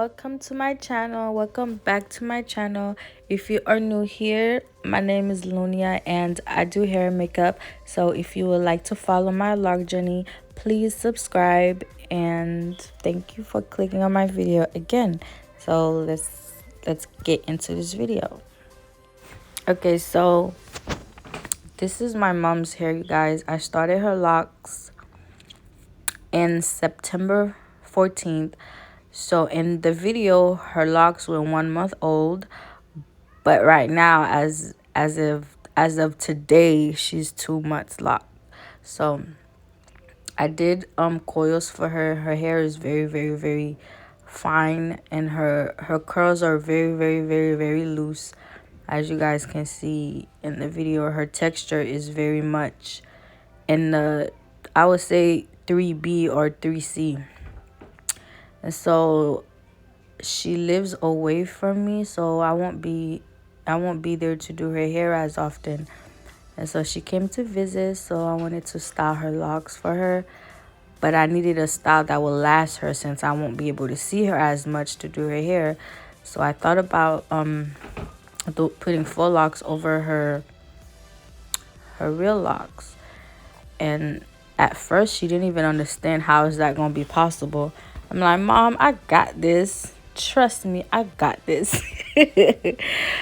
welcome to my channel. Welcome back to my channel. If you are new here, my name is Lunia and I do hair and makeup. So if you would like to follow my vlog journey, please subscribe, and thank you for clicking on my video again. So let's get into this video. Okay, so this is my mom's hair, you guys. I started her locks in September 14th. So in the video, her locks were 1 month old, but right now, as of today, she's 2 months locked. So I did coils for her. Her hair is very fine, and her curls are very loose. As you guys can see in the video, her texture is very much in the, I would say, 3B or 3C. And so she lives away from me, so I won't be there to do her hair as often. And so she came to visit, so I wanted to style her locks for her. But I needed a style that will last her, since I won't be able to see her as much to do her hair. So I thought about putting faux locks over her real locks. And at first she didn't even understand how is that going to be possible. I'm like, Mom, I got this. Trust me, I got this.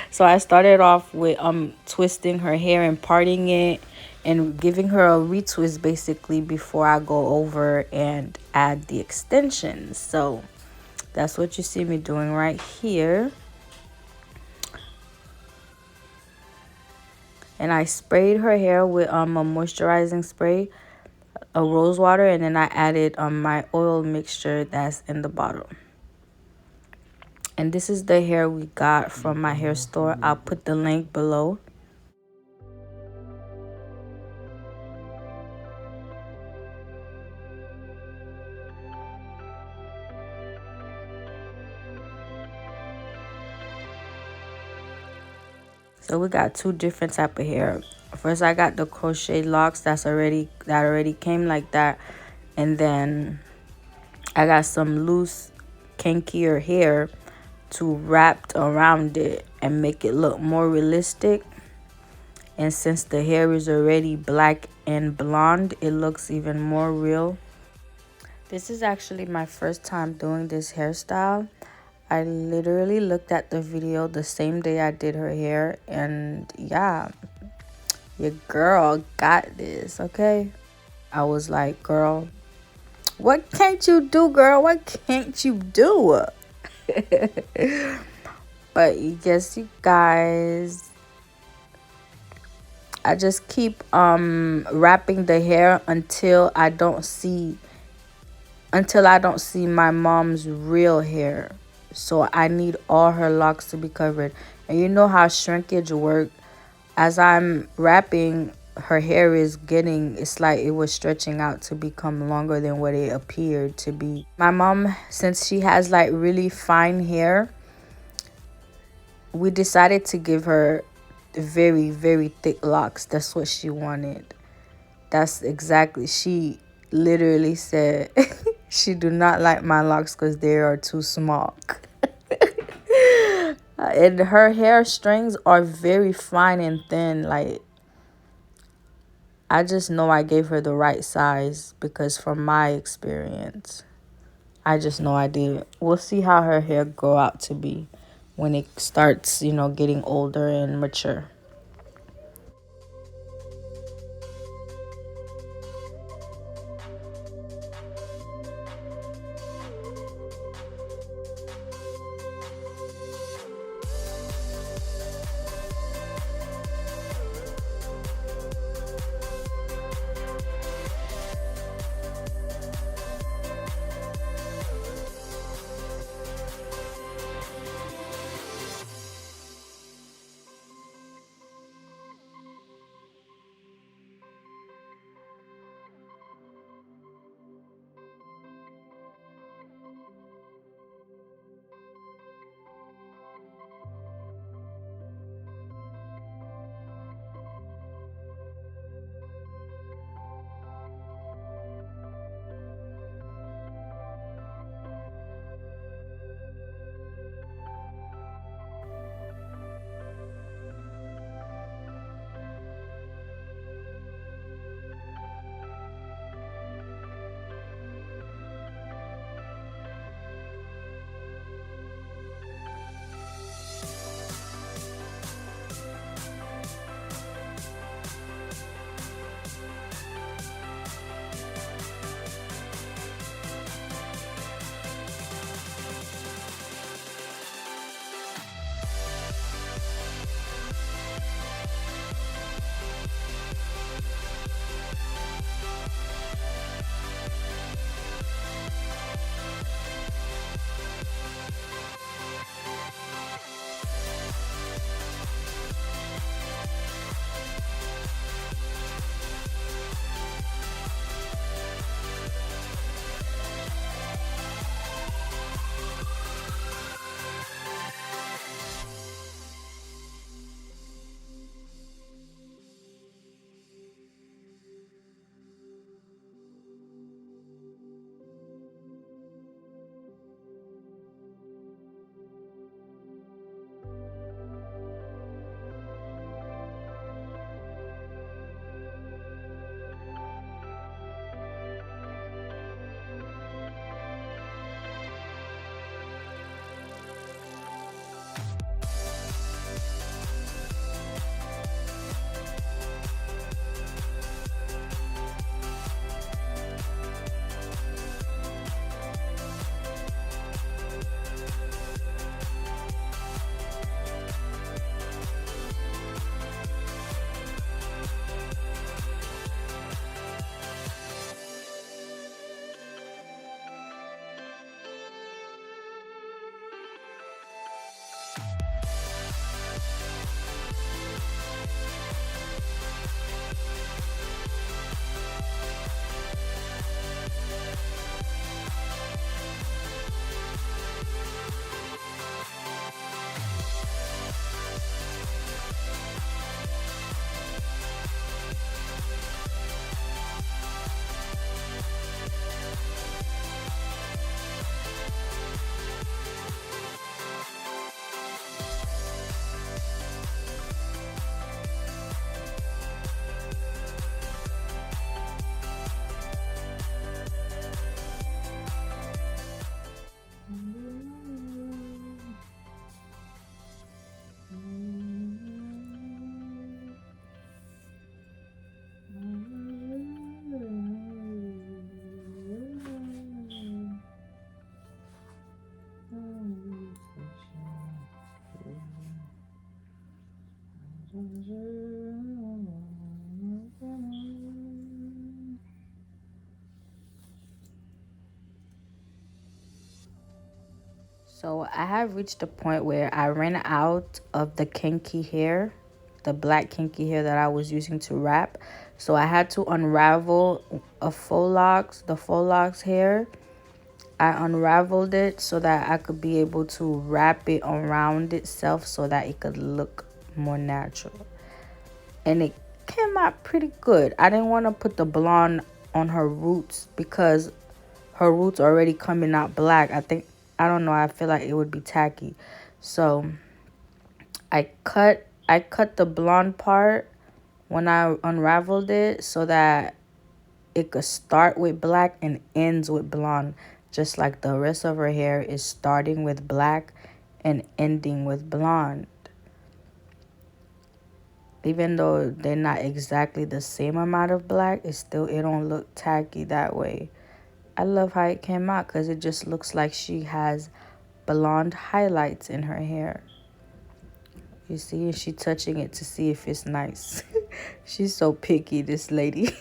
So I started off with twisting her hair and parting it and giving her a retwist basically before I go over and add the extensions. So that's what you see me doing right here. And I sprayed her hair with a moisturizing spray, a rose water, and then I added my oil mixture that's in the bottle. And this is the hair we got from my hair store. I'll put the link below. So we got two different type of hair. First, I got the crochet locks that already came like that, and then I got some loose, kinkier hair to wrap around it and make it look more realistic. And since the hair is already black and blonde, it looks even more real. This is actually my first time doing this hairstyle. I literally looked at the video the same day I did her hair, and yeah, your girl got this, okay? I was like, girl, what can't you do, girl? What can't you do? But yes, you guys, I just keep wrapping the hair until I don't see my mom's real hair. So I need all her locks to be covered. And you know how shrinkage works. As I'm wrapping, her hair is it's like it was stretching out to become longer than what it appeared to be. My mom, since she has like really fine hair, we decided to give her very thick locks. That's what she wanted. That's exactly, she literally said she do not like my locks because they are too small. And her hair strings are very fine and thin. Like, I just know I gave her the right size, because from my experience, I just know I did. We'll see how her hair grow out to be when it starts, getting older and mature. So I have reached a point where I ran out of the kinky hair, the black kinky hair that I was using to wrap. So I had to unravel a faux locks, the faux locks hair. I unraveled it so that I could be able to wrap it around itself so that it could look more natural. And it came out pretty good. I didn't want to put the blonde on her roots because her roots already coming out black. I don't know, I feel like it would be tacky. So I cut the blonde part when I unraveled it so that it could start with black and ends with blonde, just like the rest of her hair is starting with black and ending with blonde. Even though they're not exactly the same amount of black, it don't look tacky that way. I love how it came out because it just looks like she has blonde highlights in her hair. You see, she touching it to see if it's nice. She's so picky, this lady.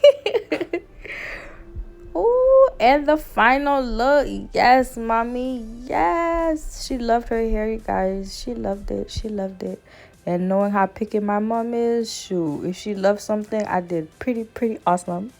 Ooh, and the final look. Yes, mommy. Yes. She loved her hair, you guys. She loved it. She loved it. And knowing how picky my mom is, shoot, if she loves something, I did pretty awesome.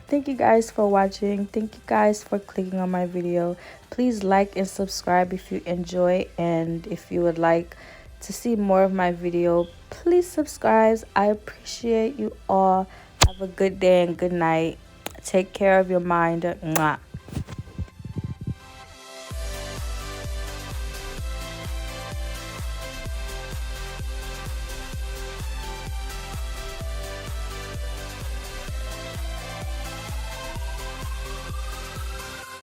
Thank you guys for watching. Thank you guys for clicking on my video. Please like and subscribe if you enjoy. And if you would like to see more of my video, please subscribe. I appreciate you all. Have a good day and good night. Take care of your mind. Mwah.